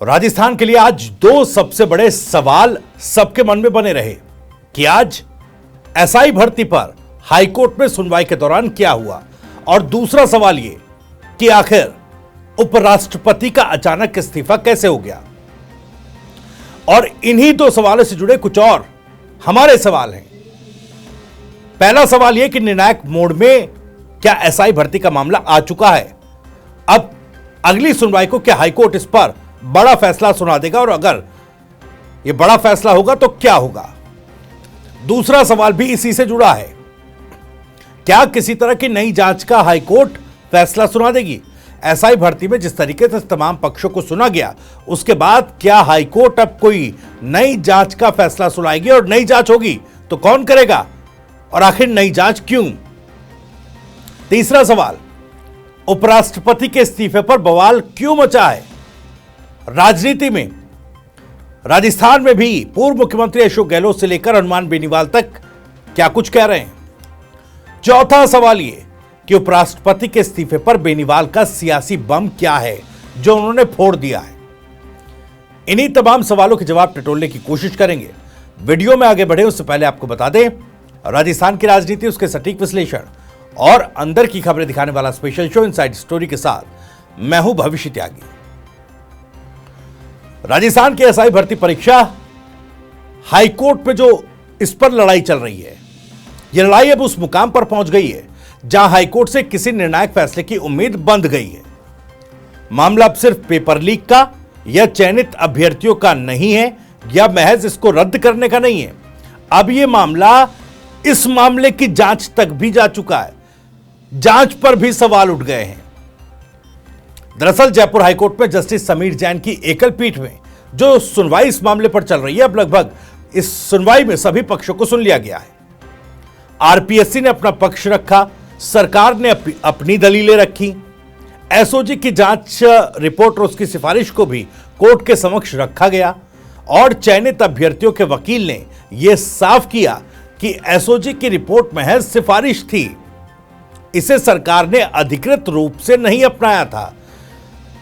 राजस्थान के लिए आज दो सबसे बड़े सवाल सबके मन में बने रहे कि आज एसआई भर्ती पर हाईकोर्ट में सुनवाई के दौरान क्या हुआ, और दूसरा सवाल यह कि आखिर उपराष्ट्रपति का अचानक इस्तीफा कैसे हो गया। और इन्हीं दो सवालों से जुड़े कुछ और हमारे सवाल हैं। पहला सवाल यह कि निर्णायक मोड में क्या एसआई भर्ती का मामला आ चुका है। अब अगली सुनवाई को क्या हाईकोर्ट इस पर बड़ा फैसला सुना देगा, और अगर यह बड़ा फैसला होगा तो क्या होगा। दूसरा सवाल भी इसी से जुड़ा है, क्या किसी तरह की नई जांच का हाईकोर्ट फैसला सुना देगी। एसआई भर्ती में जिस तरीके से तमाम पक्षों को सुना गया, उसके बाद क्या हाईकोर्ट अब कोई नई जांच का फैसला सुनाएगी, और नई जांच होगी तो कौन करेगा, और आखिर नई जांच क्यों। तीसरा सवाल, उपराष्ट्रपति के इस्तीफे पर बवाल क्यों मचा है। राजनीति में राजस्थान में भी पूर्व मुख्यमंत्री अशोक गहलोत से लेकर हनुमान बेनीवाल तक क्या कुछ कह रहे हैं। चौथा सवाल यह कि उपराष्ट्रपति के इस्तीफे पर बेनीवाल का सियासी बम क्या है जो उन्होंने फोड़ दिया है। इन्हीं तमाम सवालों के जवाब टटोलने की कोशिश करेंगे। वीडियो में आगे बढ़े उससे पहले आपको बता दें, राजस्थान की राजनीति, उसके सटीक विश्लेषण और अंदर की खबरें दिखाने वाला स्पेशल शो इनसाइड स्टोरी के साथ मैं हूं भविष्य त्यागी। राजस्थान की एसआई भर्ती परीक्षा हाईकोर्ट में जो इस पर लड़ाई चल रही है, यह लड़ाई अब उस मुकाम पर पहुंच गई है जहां हाईकोर्ट से किसी निर्णायक फैसले की उम्मीद बंध गई है। मामला अब सिर्फ पेपर लीक का या चयनित अभ्यर्थियों का नहीं है, या महज इसको रद्द करने का नहीं है। अब यह मामला इस मामले की जांच तक भी जा चुका है। जांच पर भी सवाल उठ गए हैं। दरअसल जयपुर हाईकोर्ट में जस्टिस समीर जैन की एकल पीठ में जो सुनवाई इस मामले पर चल रही है, अब लगभग इस सुनवाई में सभी पक्षों को सुन लिया गया है। आरपीएससी ने अपना पक्ष रखा, सरकार ने अपनी दलीलें रखी। एसओजी की जांच रिपोर्ट और उसकी सिफारिश को भी कोर्ट के समक्ष रखा गया, और चयनित अभ्यर्थियों के वकील ने यह साफ किया कि एसओजी की रिपोर्ट महज सिफारिश थी, इसे सरकार ने अधिकृत रूप से नहीं अपनाया था।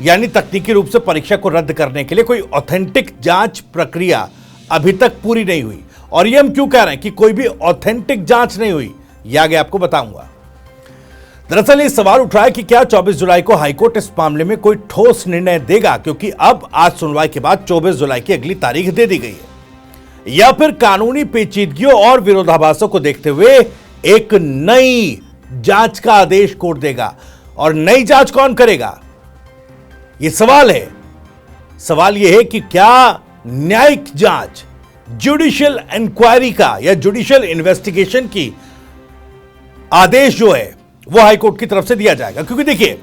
यानी तकनीकी रूप से परीक्षा को रद्द करने के लिए कोई ऑथेंटिक जांच प्रक्रिया अभी तक पूरी नहीं हुई। और ये हम क्यों कह रहे हैं कि कोई भी ऑथेंटिक जांच नहीं हुई, यह आगे आपको बताऊंगा। दरअसल ये सवाल उठ रहा है कि क्या 24 जुलाई को हाईकोर्ट इस मामले में कोई ठोस निर्णय देगा, क्योंकि अब आज सुनवाई के बाद 24 जुलाई की अगली तारीख दे दी गई है, या फिर कानूनी पेचीदगियों और विरोधाभासों को देखते हुए एक नई जांच का आदेश कोर्ट देगा। और नई जांच कौन करेगा, यह सवाल है। सवाल यह है कि क्या न्यायिक जांच, जुडिशियल इंक्वायरी का या जुडिशियल इन्वेस्टिगेशन की आदेश जो है वो हाईकोर्ट की तरफ से दिया जाएगा। क्योंकि देखिए,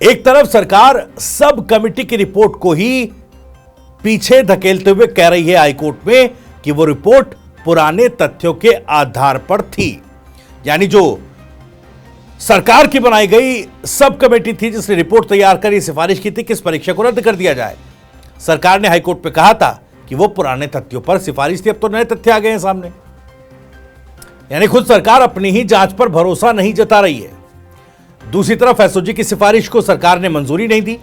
एक तरफ सरकार सब कमेटी की रिपोर्ट को ही पीछे धकेलते हुए कह रही है हाईकोर्ट में कि वो रिपोर्ट पुराने तथ्यों के आधार पर थी। यानी जो सरकार की बनाई गई सब कमेटी थी जिसने रिपोर्ट तैयार कर सिफारिश की थी कि इस परीक्षा को रद्द कर दिया जाए। सरकार ने हाईकोर्ट पे कहा था कि वो पुराने तथ्यों पर सिफारिश थी, अब तो नए तथ्य आ गए हैं सामने। यानी खुद सरकार अपनी ही जांच पर भरोसा नहीं जता रही है। दूसरी तरफ एसओजी की सिफारिश को सरकार ने मंजूरी नहीं दी,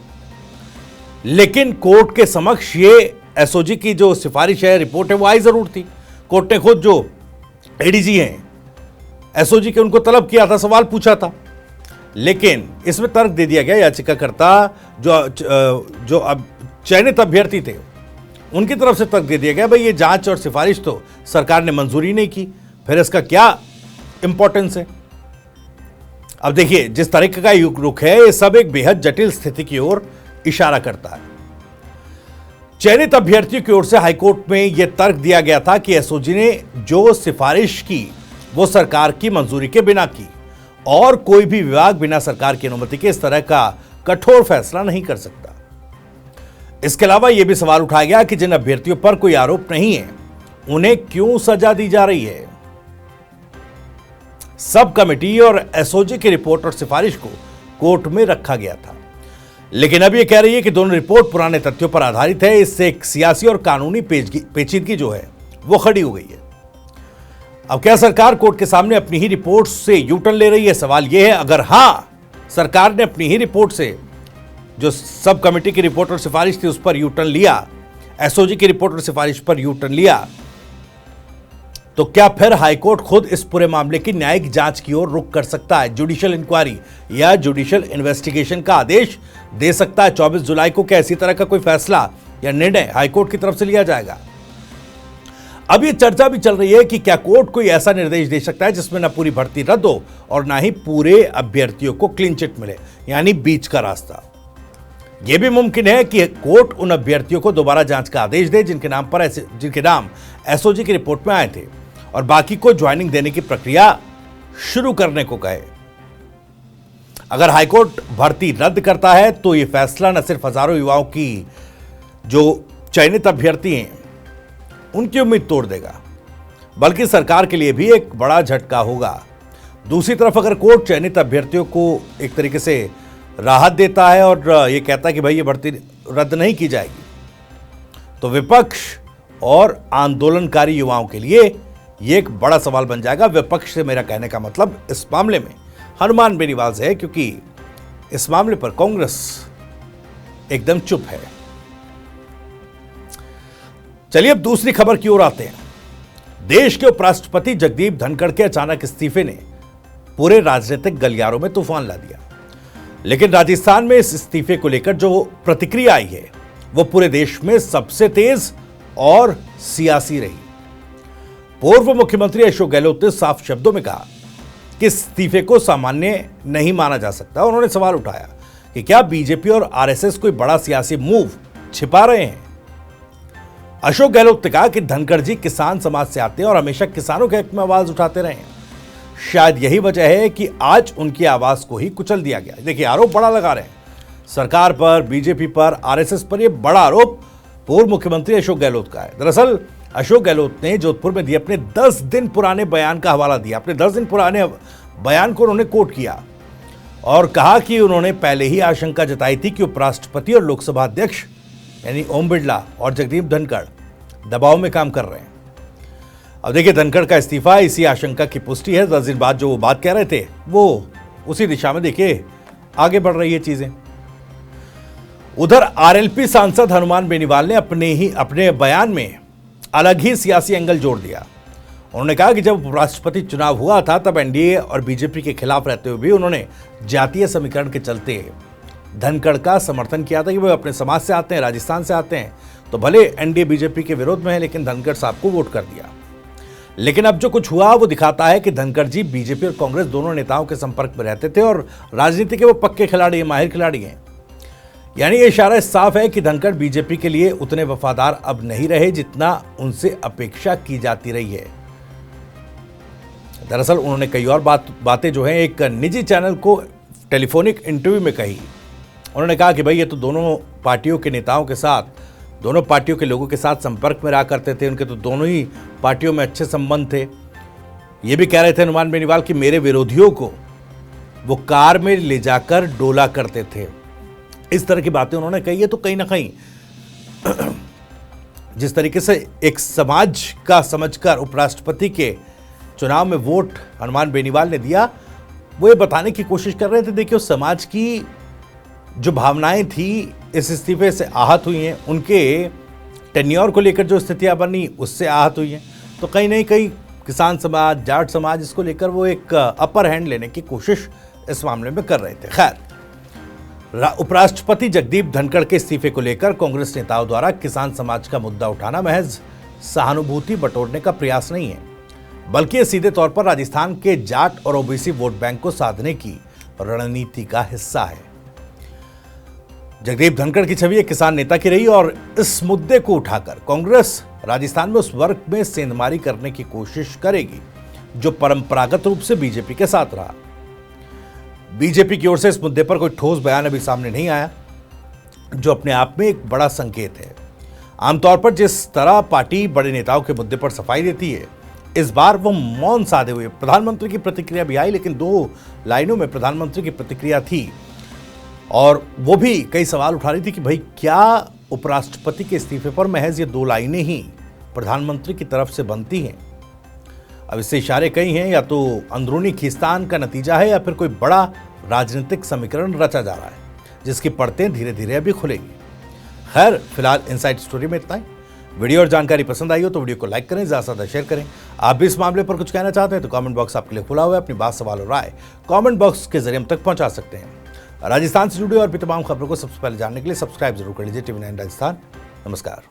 लेकिन कोर्ट के समक्ष ये एसओजी की जो सिफारिश है, रिपोर्ट है, वो आई जरूर थी। कोर्ट ने खुद जो एडीजी हैं एसओजी के, उनको तलब किया था, सवाल पूछा था, लेकिन इसमें तर्क दे दिया गया। याचिकाकर्ता जो अब चयनित अभ्यर्थी थे उनकी तरफ से तर्क दे दिया गया, भाई ये जांच और सिफारिश तो सरकार ने मंजूरी नहीं की, फिर इसका क्या इंपॉर्टेंस है। अब देखिए, जिस तरीके का रुख है, ये सब एक बेहद जटिल स्थिति की ओर इशारा करता है। चयनित अभ्यर्थियों की ओर से हाईकोर्ट में यह तर्क दिया गया था कि एसओजी ने जो सिफारिश की वो सरकार की मंजूरी के बिना की, और कोई भी विभाग बिना सरकार की अनुमति के इस तरह का कठोर फैसला नहीं कर सकता। इसके अलावा यह भी सवाल उठाया गया कि जिन अभ्यर्थियों पर कोई आरोप नहीं है उन्हें क्यों सजा दी जा रही है। सब कमेटी और एसओजी की रिपोर्ट और सिफारिश को कोर्ट में रखा गया था, लेकिन अब यह कह रही है कि दोनों रिपोर्ट पुराने तथ्यों पर आधारित है। इससे एक सियासी और कानूनी पेचीदगी जो है वो खड़ी हो गई है। अब क्या सरकार कोर्ट के सामने अपनी ही रिपोर्ट से यूटर्न ले रही है, सवाल यह है। अगर हां, सरकार ने अपनी ही रिपोर्ट से जो सब कमेटी की रिपोर्ट और सिफारिश थी उस पर यू टर्न लिया, एसओजी की रिपोर्ट और सिफारिश पर यू टर्न लिया, तो क्या फिर हाईकोर्ट खुद इस पूरे मामले की न्यायिक जांच की ओर रुख कर सकता है? जुडिशियल इंक्वायरी या जुडिशियल इन्वेस्टिगेशन का आदेश दे सकता है 24 जुलाई को? क्या इसी तरह का कोई फैसला या निर्णय हाईकोर्ट की तरफ से लिया जाएगा? अब यह चर्चा भी चल रही है कि क्या कोर्ट कोई ऐसा निर्देश दे सकता है जिसमें न पूरी भर्ती रद्द हो और ना ही पूरे अभ्यर्थियों को क्लीन चिट मिले, यानी बीच का रास्ता। यह भी मुमकिन है कि कोर्ट उन अभ्यर्थियों को दोबारा जांच का आदेश दे जिनके नाम एसओजी की रिपोर्ट में आए थे और बाकी को ज्वाइनिंग देने की प्रक्रिया शुरू करने को कहे। अगर हाईकोर्ट भर्ती रद्द करता है तो यह फैसला न सिर्फ हजारों युवाओं की जो चयनित अभ्यर्थी हैं उनकी उम्मीद तोड़ देगा, बल्कि सरकार के लिए भी एक बड़ा झटका होगा। दूसरी तरफ अगर कोर्ट चयनित अभ्यर्थियों को एक तरीके से राहत देता है और यह कहता है कि भाई ये भर्ती रद्द नहीं की जाएगी, तो विपक्ष और आंदोलनकारी युवाओं के लिए यह एक बड़ा सवाल बन जाएगा। विपक्ष से मेरा कहने का मतलब इस मामले में हनुमान बेनीवाल से है, क्योंकि इस मामले पर कांग्रेस एकदम चुप है। चलिए अब दूसरी खबर की ओर आते हैं। देश के उपराष्ट्रपति जगदीप धनखड़ के अचानक इस्तीफे ने पूरे राजनीतिक गलियारों में तूफान ला दिया, लेकिन राजस्थान में इस इस्तीफे को लेकर जो प्रतिक्रिया आई है वो पूरे देश में सबसे तेज और सियासी रही। पूर्व मुख्यमंत्री अशोक गहलोत ने साफ शब्दों में कहा कि इस्तीफे को सामान्य नहीं माना जा सकता। उन्होंने सवाल उठाया कि क्या बीजेपी और आरएसएस कोई बड़ा सियासी मूव छिपा रहे हैं। अशोक गहलोत ने कहा कि धनखड़ जी किसान समाज से आते हैं और हमेशा किसानों के हक में आवाज उठाते रहे हैं। शायद यही वजह है कि आज उनकी आवाज को ही कुचल दिया गया। देखिए, आरोप बड़ा लगा रहे हैं सरकार पर, बीजेपी पर, आरएसएस पर। यह बड़ा आरोप पूर्व मुख्यमंत्री अशोक गहलोत का है। दरअसल अशोक गहलोत ने जोधपुर में दिए अपने 10 दिन पुराने बयान का हवाला दिया। अपने 10 दिन पुराने बयान को उन्होंने कोट किया और कहा कि उन्होंने पहले ही आशंका जताई थी कि उपराष्ट्रपति और लोकसभा अध्यक्ष यानी ओम बिरला और जगदीप धनखड़ दबाव में काम कर रहे हैं। अब देखिए, धनखड़ का इस्तीफा इसी आशंका की पुष्टि है। 10 दिन बाद जो वो बात कह रहे थे वो उसी दिशा में देखिए आगे बढ़ रही है चीजें। उधर आरएलपी सांसद हनुमान बेनीवाल ने अपने बयान में अलग ही सियासी एंगल जोड़ दिया। उन्होंने कहा कि जब उपराष्ट्रपति चुनाव हुआ था तब एनडीए और बीजेपी के खिलाफ रहते हुए भी उन्होंने जातीय समीकरण के चलते धनखड़ का समर्थन किया था कि वो अपने समाज से आते हैं, राजस्थान से आते हैं, तो भले एनडीए बीजेपी के विरोध में है लेकिन धनखड़ साहब को वोट कर दिया। लेकिन अब जो कुछ हुआ वो दिखाता है कि धनखड़ जी बीजेपी और कांग्रेस दोनों नेताओं के संपर्क में रहते थे और राजनीति के वो पक्के खिलाड़ी हैं, माहिर खिलाड़ी हैं। यानी ये इशारा साफ है कि धनखड़ बीजेपी के लिए उतने वफादार अब नहीं रहे जितना उनसे अपेक्षा की जाती रही है। दरअसल उन्होंने कई और बातें जो हैं एक निजी चैनल को टेलीफोनिक इंटरव्यू में कही। उन्होंने कहा कि भाई ये तो दोनों पार्टियों के नेताओं के साथ, दोनों पार्टियों के लोगों के साथ संपर्क में रहा करते थे, उनके तो दोनों ही पार्टियों में अच्छे संबंध थे। ये भी कह रहे थे हनुमान बेनीवाल कि मेरे विरोधियों को वो कार में ले जाकर डोला करते थे। इस तरह की बातें उन्होंने कही है। तो कहीं ना कहीं जिस तरीके से एक समाज का समझकर उपराष्ट्रपति के चुनाव में वोट हनुमान बेनीवाल ने दिया, वो ये बताने की कोशिश कर रहे थे देखिए उस समाज की जो भावनाएं थी इस इस्तीफे से आहत हुई हैं, उनके टेन्योर को लेकर जो स्थितियां बनी उससे आहत हुई हैं। तो कहीं नहीं कहीं किसान समाज, जाट समाज, इसको लेकर वो एक अपर हैंड लेने की कोशिश इस मामले में कर रहे थे। खैर, उपराष्ट्रपति जगदीप धनखड़ के इस्तीफे को लेकर कांग्रेस नेताओं द्वारा किसान समाज का मुद्दा उठाना महज सहानुभूति बटोरने का प्रयास नहीं है, बल्कि ये सीधे तौर पर राजस्थान के जाट और ओबीसी वोट बैंक को साधने की रणनीति का हिस्सा है। जगदीप धनखड़ की छवि एक किसान नेता की रही और इस मुद्दे को उठाकर कांग्रेस राजस्थान में उस वर्ग में सेंधमारी करने की कोशिश करेगी जो परंपरागत रूप से बीजेपी के साथ रहा। बीजेपी की ओर से इस मुद्दे पर कोई ठोस बयान अभी सामने नहीं आया, जो अपने आप में एक बड़ा संकेत है। आमतौर पर जिस तरह पार्टी बड़े नेताओं के मुद्दे पर सफाई देती है, इस बार वो मौन साधे हुए। प्रधानमंत्री की प्रतिक्रिया भी आई, लेकिन 2 लाइनों में प्रधानमंत्री की प्रतिक्रिया थी और वो भी कई सवाल उठा रही थी कि भाई क्या उपराष्ट्रपति के इस्तीफे पर महज ये 2 लाइनें ही प्रधानमंत्री की तरफ से बनती हैं। अब इससे इशारे कई हैं, या तो अंदरूनी खींचतान का नतीजा है या फिर कोई बड़ा राजनीतिक समीकरण रचा जा रहा है। जिसकी परतें धीरे धीरे अभी खुलेगी। खैर, फिलहाल इनसाइड स्टोरी में इतना ही। वीडियो और जानकारी पसंद आई हो तो वीडियो को लाइक करें, ज्यादा से ज्यादा शेयर करें। आप भी इस मामले पर कुछ कहना चाहते हैं तो कमेंट बॉक्स आपके लिए खुला हुआ है। अपनी बात, सवाल और राय कमेंट बॉक्स के जरिए हम तक पहुंचा सकते हैं। राजस्थान से जुड़ी और भी तमाम खबरों को सबसे पहले जानने के लिए सब्सक्राइब जरूर कर लीजिए टीवी 9 राजस्थान। नमस्कार।